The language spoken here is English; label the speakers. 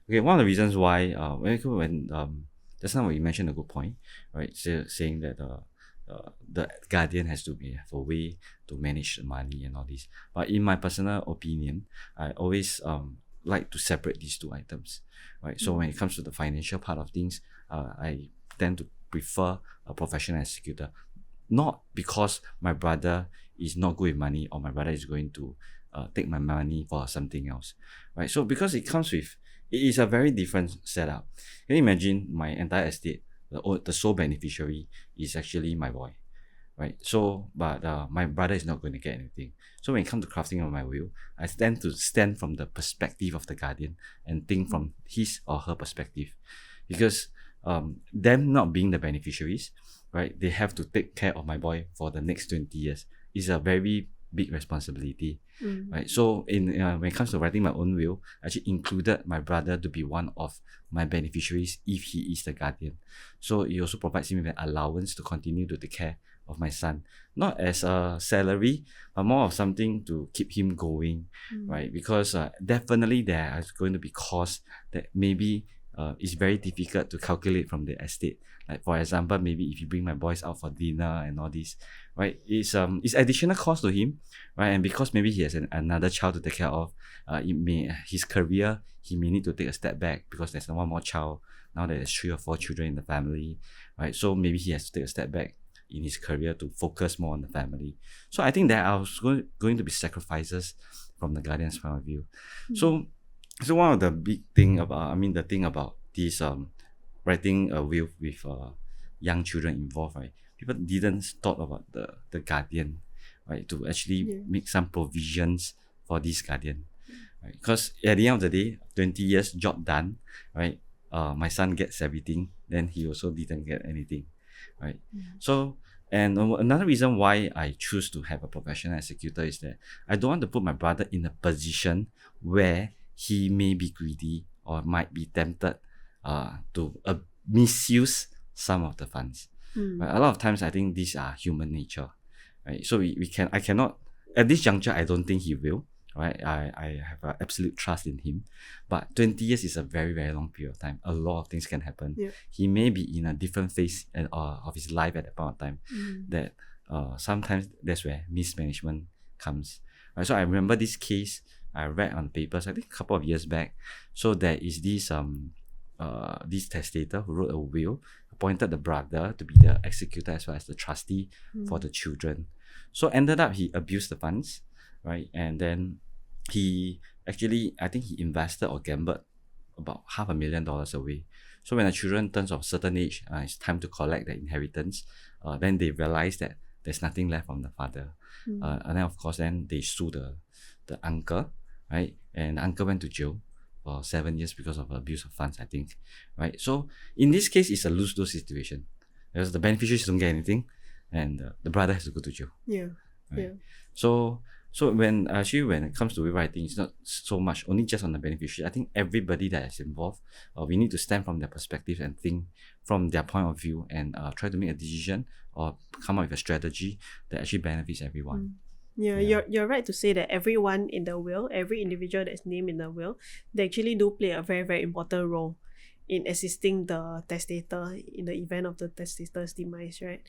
Speaker 1: Okay, one of the reasons why when just now you mentioned a good point, right? Saying that the guardian has to have a way to manage the money and all this. But in my personal opinion, I always like to separate these two items, right? So when it comes to the financial part of things, I tend to prefer a professional executor, not because my brother is not good with money or my brother is going to take my money for something else, right? So because it is a very different setup. Can you imagine my entire estate, the sole beneficiary is actually my boy, right? So, but my brother is not going to get anything. So when it comes to crafting of my will, I tend to stand from the perspective of the guardian and think from his or her perspective, because them not being the beneficiaries, right? They have to take care of my boy for the next 20 years. It's a very big responsibility, right? So when it comes to writing my own will, I actually included my brother to be one of my beneficiaries if he is the guardian. So it also provides him with an allowance to continue to take care of my son, not as a salary, but more of something to keep him going, right? Because definitely there are going to be costs that maybe it's very difficult to calculate from the estate. Like for example, maybe if you bring my boys out for dinner and all this, right? It's additional cost to him, right? And because maybe he has another child to take care of, his career he may need to take a step back because there's one more child now. There's 3 or 4 children in the family, right? So maybe he has to take a step back in his career to focus more on the family. So I think there are going to be sacrifices from the guardian's point of view. So one of the big thing about, the thing about this writing a will with young children involved, right? People didn't thought about the guardian, right? To actually make some provisions for this guardian, right? Because at the end of the day, 20 years job done, right? My son gets everything, then he also didn't get anything, right? So, and another reason why I choose to have a professional executor is that I don't want to put my brother in a position where he may be greedy or might be tempted to misuse some of the funds. Right? A lot of times I think these are human nature, right? So I cannot, at this juncture, I don't think he will, right? I have absolute trust in him, but 20 years is a very, very long period of time. A lot of things can happen.
Speaker 2: Yeah.
Speaker 1: He may be in a different phase of his life at that point of time, that sometimes that's where mismanagement comes, right? So I remember this case I read on papers, I think a couple of years back. So there is this testator who wrote a will, appointed the brother to be the executor as well as the trustee for the children. So ended up he abused the funds, right? And then he actually, I think he invested or gambled about $500,000 away. So when the children turns of certain age, it's time to collect the inheritance. Then they realize that there's nothing left from the father. And then of course, then they sue the uncle, right? And the uncle went to jail for 7 years because of abuse of funds, I think, right? So in this case, it's a lose-lose situation because the beneficiaries don't get anything, and the brother has to go to jail.
Speaker 2: Yeah.
Speaker 1: Right?
Speaker 2: Yeah.
Speaker 1: So when it comes to will writing, it's not so much only just on the beneficiary. I think everybody that is involved, we need to stand from their perspective and think from their point of view and try to make a decision or come up with a strategy that actually benefits everyone.
Speaker 2: Yeah, you're right to say that everyone in the will, every individual that's named in the will, they actually do play a very, very important role in assisting the testator in the event of the testator's demise, right?